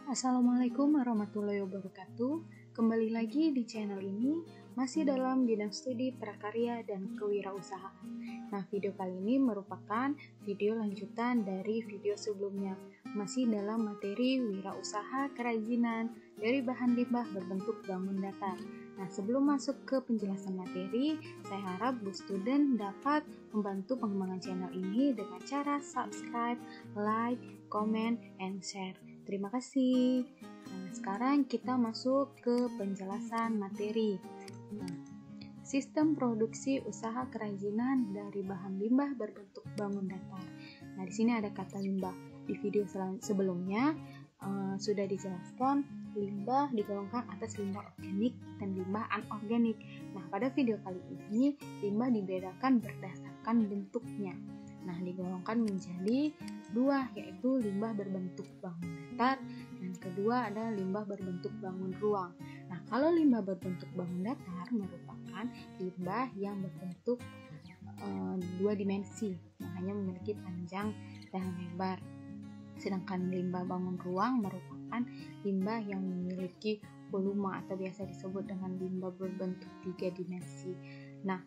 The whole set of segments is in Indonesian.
Assalamualaikum warahmatullahi wabarakatuh. Kembali lagi di channel ini, masih dalam bidang studi prakarya dan kewirausahaan. Nah, video kali ini merupakan video lanjutan dari video sebelumnya, masih dalam materi wirausaha kerajinan dari bahan limbah berbentuk bangun datar. Nah, sebelum masuk ke penjelasan materi, saya harap Bu Student dapat membantu pengembangan channel ini dengan cara subscribe, like, comment, and share. Terima kasih. Nah, sekarang kita masuk ke penjelasan materi. Nah, sistem produksi usaha kerajinan dari bahan limbah berbentuk bangun datar. Nah, di sini ada kata limbah. Di video sebelumnya sudah dijelaskan limbah digolongkan atas limbah organik dan limbah anorganik. Nah, pada video kali ini limbah dibedakan berdasarkan bentuknya. Nah, digolongkan menjadi dua, yaitu limbah berbentuk bangun datar dan kedua ada limbah berbentuk bangun ruang. Nah, kalau limbah berbentuk bangun datar merupakan limbah yang berbentuk dua dimensi yang hanya memiliki panjang dan lebar. Sedangkan limbah bangun ruang merupakan limbah yang memiliki volume atau biasa disebut dengan limbah berbentuk tiga dimensi. Nah,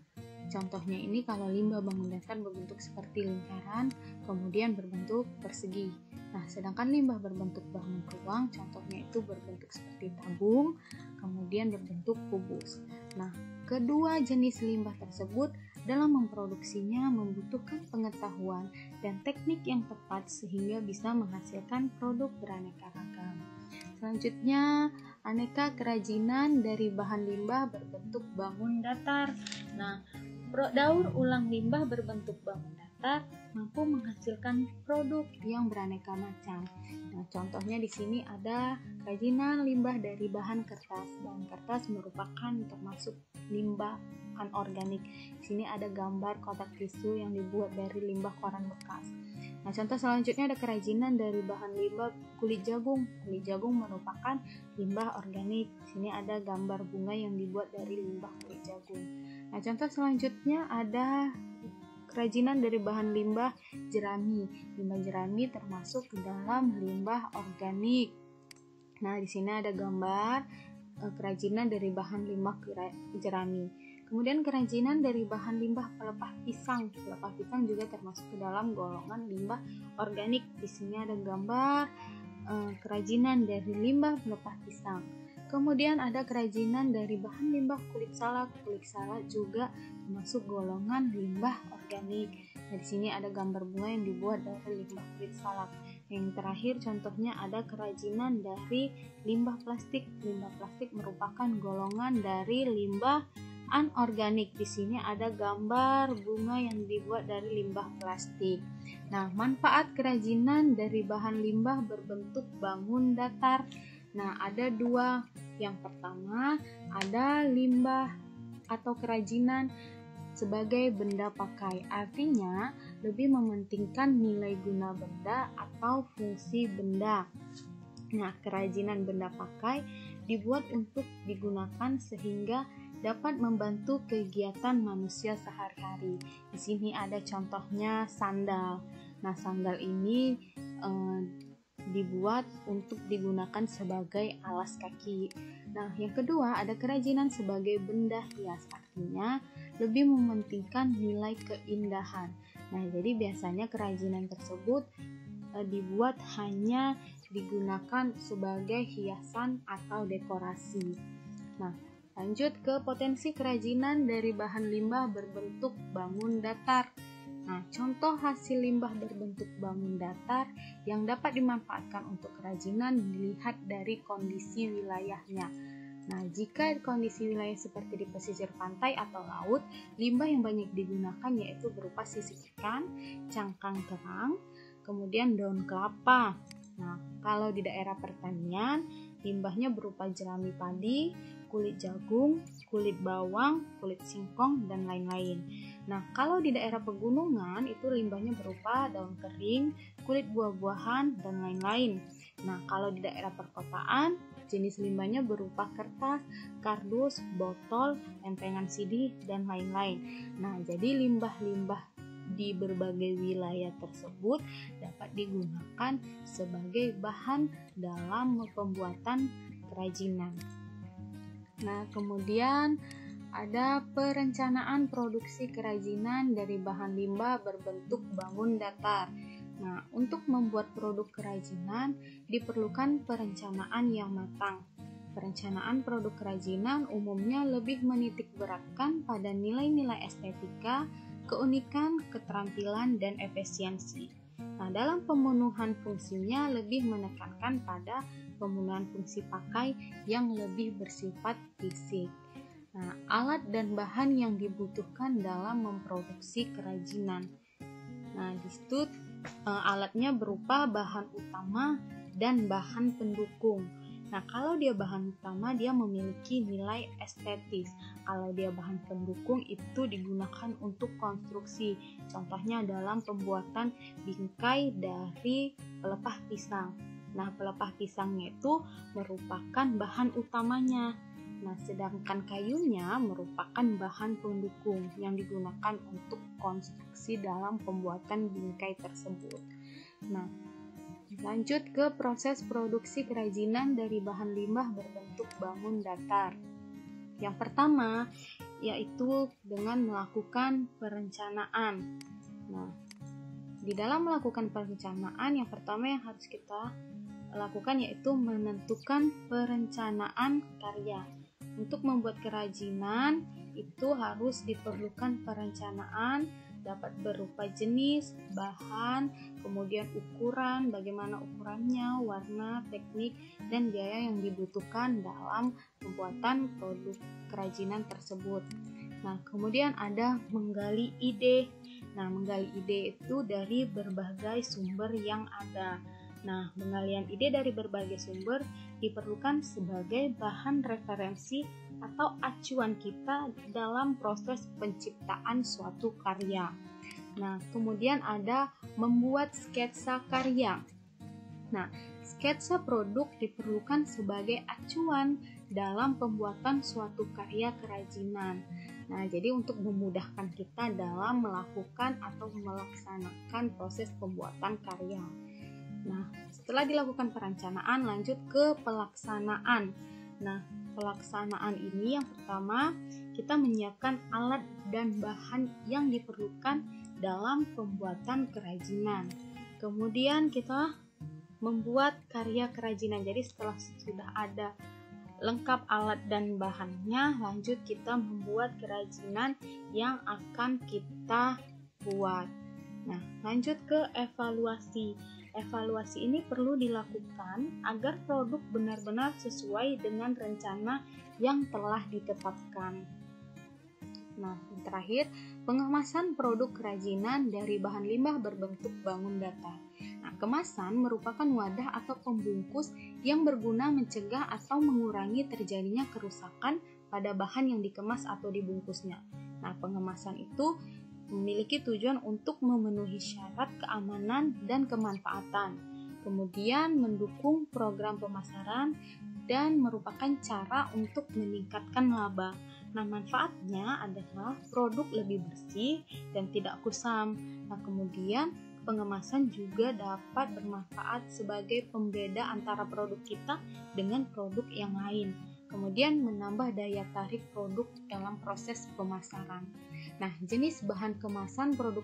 contohnya ini kalau limbah bangun datar berbentuk seperti lingkaran, kemudian berbentuk persegi. Nah, sedangkan limbah berbentuk bangun ruang, contohnya itu berbentuk seperti tabung, kemudian berbentuk kubus. Nah, kedua jenis limbah tersebut dalam memproduksinya membutuhkan pengetahuan dan teknik yang tepat sehingga bisa menghasilkan produk beraneka ragam. Selanjutnya, aneka kerajinan dari bahan limbah berbentuk bangun datar. Nah, daur ulang limbah berbentuk bangun datar mampu menghasilkan produk yang beraneka macam. Nah, contohnya di sini ada kerajinan limbah dari bahan kertas. Bahan kertas merupakan termasuk limbah anorganik. Di sini ada gambar kotak tisu yang dibuat dari limbah koran bekas. Nah, contoh selanjutnya ada kerajinan dari bahan limbah kulit jagung. Kulit jagung merupakan limbah organik. Di sini ada gambar bunga yang dibuat dari limbah kulit jagung. Nah, contoh selanjutnya ada kerajinan dari bahan limbah jerami. Limbah jerami termasuk ke dalam limbah organik. Nah, di sini ada gambar kerajinan dari bahan limbah jerami. Kemudian kerajinan dari bahan limbah pelepah pisang. Pelepah pisang juga termasuk ke dalam golongan limbah organik. Di sini ada gambar kerajinan dari limbah pelepah pisang. Kemudian ada kerajinan dari bahan limbah kulit salak. Kulit salak juga termasuk golongan limbah organik. Nah, di sini ada gambar bunga yang dibuat dari limbah kulit salak. Yang terakhir contohnya ada kerajinan dari limbah plastik. Limbah plastik merupakan golongan dari limbah anorganik. Di sini ada gambar bunga yang dibuat dari limbah plastik. Nah, manfaat kerajinan dari bahan limbah berbentuk bangun datar. Nah, ada dua. Yang pertama, ada limbah atau kerajinan sebagai benda pakai. Artinya, lebih mementingkan nilai guna benda atau fungsi benda. Nah, kerajinan benda pakai dibuat untuk digunakan sehingga dapat membantu kegiatan manusia sehari-hari. Di sini ada contohnya sandal. Nah, sandal ini dibuat untuk digunakan sebagai alas kaki. Nah, yang kedua ada kerajinan sebagai benda hias, artinya lebih mementingkan nilai keindahan. Nah, jadi biasanya kerajinan tersebut dibuat hanya digunakan sebagai hiasan atau dekorasi. Nah, lanjut ke potensi kerajinan dari bahan limbah berbentuk bangun datar. Nah, contoh hasil limbah berbentuk bangun datar yang dapat dimanfaatkan untuk kerajinan dilihat dari kondisi wilayahnya. Nah, jika kondisi wilayah seperti di pesisir pantai atau laut, limbah yang banyak digunakan yaitu berupa sisik ikan, cangkang kerang, kemudian daun kelapa. Nah, kalau di daerah pertanian, limbahnya berupa jerami padi, kulit jagung, kulit bawang, kulit singkong, dan lain-lain. Nah, kalau di daerah pegunungan itu limbahnya berupa daun kering, kulit buah-buahan, dan lain-lain. Nah, kalau di daerah perkotaan, jenis limbahnya berupa kertas, kardus, botol, lempengan CD, dan lain-lain. Nah, jadi limbah-limbah di berbagai wilayah tersebut dapat digunakan sebagai bahan dalam pembuatan kerajinan. Nah, kemudian ada perencanaan produksi kerajinan dari bahan limbah berbentuk bangun datar. Nah, untuk membuat produk kerajinan diperlukan perencanaan yang matang. Perencanaan produk kerajinan umumnya lebih menitik beratkan pada nilai-nilai estetika, keunikan, keterampilan, dan efisiensi. Nah, dalam pemenuhan fungsinya lebih menekankan pada pemenuhan fungsi pakai yang lebih bersifat fisik. Nah, alat dan bahan yang dibutuhkan dalam memproduksi kerajinan. Nah, di situ alatnya berupa bahan utama dan bahan pendukung. Nah, kalau dia bahan utama, dia memiliki nilai estetis. Kalau dia bahan pendukung, itu digunakan untuk konstruksi. Contohnya dalam pembuatan bingkai dari pelepah pisang. Nah, pelepah pisangnya itu merupakan bahan utamanya. Nah, sedangkan kayunya merupakan bahan pendukung yang digunakan untuk konstruksi dalam pembuatan bingkai tersebut. Nah, lanjut ke proses produksi kerajinan dari bahan limbah berbentuk bangun datar. Yang pertama, yaitu dengan melakukan perencanaan. Nah, di dalam melakukan perencanaan, yang pertama yang harus kita lakukan yaitu menentukan perencanaan karya. Untuk membuat kerajinan itu harus diperlukan perencanaan, dapat berupa jenis, bahan, kemudian ukuran, bagaimana ukurannya, warna, teknik, dan biaya yang dibutuhkan dalam pembuatan produk kerajinan tersebut. Nah, kemudian ada menggali ide. Nah, menggali ide itu dari berbagai sumber yang ada. Nah, penggalian ide dari berbagai sumber diperlukan sebagai bahan referensi atau acuan kita dalam proses penciptaan suatu karya. Nah, kemudian ada membuat sketsa karya. Nah, sketsa produk diperlukan sebagai acuan dalam pembuatan suatu karya kerajinan. Nah, jadi untuk memudahkan kita dalam melakukan atau melaksanakan proses pembuatan karya. Nah, setelah dilakukan perencanaan, lanjut ke pelaksanaan. Nah, pelaksanaan ini yang pertama, kita menyiapkan alat dan bahan yang diperlukan dalam pembuatan kerajinan. Kemudian kita membuat karya kerajinan. Jadi setelah sudah ada lengkap alat dan bahannya, lanjut kita membuat kerajinan yang akan kita buat. Nah, lanjut ke evaluasi. Evaluasi ini perlu dilakukan agar produk benar-benar sesuai dengan rencana yang telah ditetapkan. Nah, yang terakhir, pengemasan produk kerajinan dari bahan limbah berbentuk bangun datar. Nah, kemasan merupakan wadah atau pembungkus yang berguna mencegah atau mengurangi terjadinya kerusakan pada bahan yang dikemas atau dibungkusnya. Nah, pengemasan itu memiliki tujuan untuk memenuhi syarat keamanan dan kemanfaatan, kemudian mendukung program pemasaran, dan merupakan cara untuk meningkatkan laba. Nah, manfaatnya adalah produk lebih bersih dan tidak kusam. Nah, kemudian pengemasan juga dapat bermanfaat sebagai pembeda antara produk kita dengan produk yang lain. Kemudian menambah daya tarik produk dalam proses pemasaran. Nah, jenis bahan kemasan produk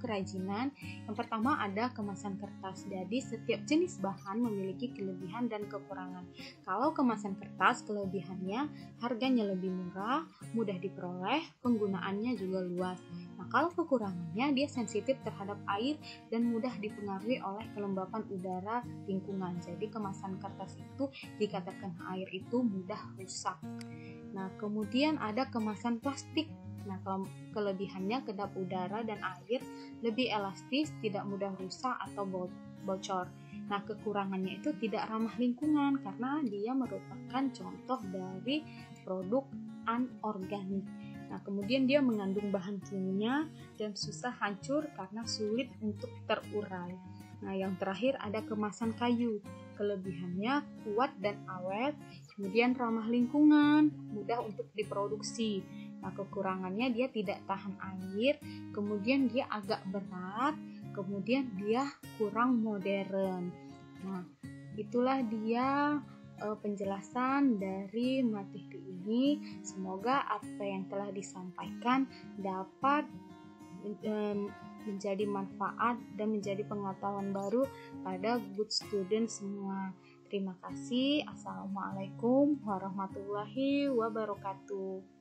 kerajinan, yang pertama ada kemasan kertas. Jadi setiap jenis bahan memiliki kelebihan dan kekurangan. Kalau kemasan kertas, kelebihannya harganya lebih murah, mudah diperoleh, penggunaannya juga luas. Nah, kalau kekurangannya, dia sensitif terhadap air dan mudah dipengaruhi oleh kelembapan udara lingkungan. Jadi kemasan kertas itu jika terkena air itu mudah rusak. Nah, kemudian ada kemasan plastik. Nah, kelebihannya kedap udara dan air, lebih elastis, tidak mudah rusak atau bocor. Nah, kekurangannya itu tidak ramah lingkungan karena dia merupakan contoh dari produk anorganik. Nah, kemudian dia mengandung bahan kimia dan susah hancur karena sulit untuk terurai. Nah, yang terakhir ada kemasan kayu. Kelebihannya kuat dan awet, kemudian ramah lingkungan, mudah untuk diproduksi. Nah, kekurangannya dia tidak tahan air, kemudian dia agak berat, kemudian dia kurang modern. Nah, itulah dia penjelasan dari materi ini. Semoga apa yang telah disampaikan dapat menjadi manfaat dan menjadi pengetahuan baru pada good student semua. Terima kasih. Assalamualaikum warahmatullahi wabarakatuh.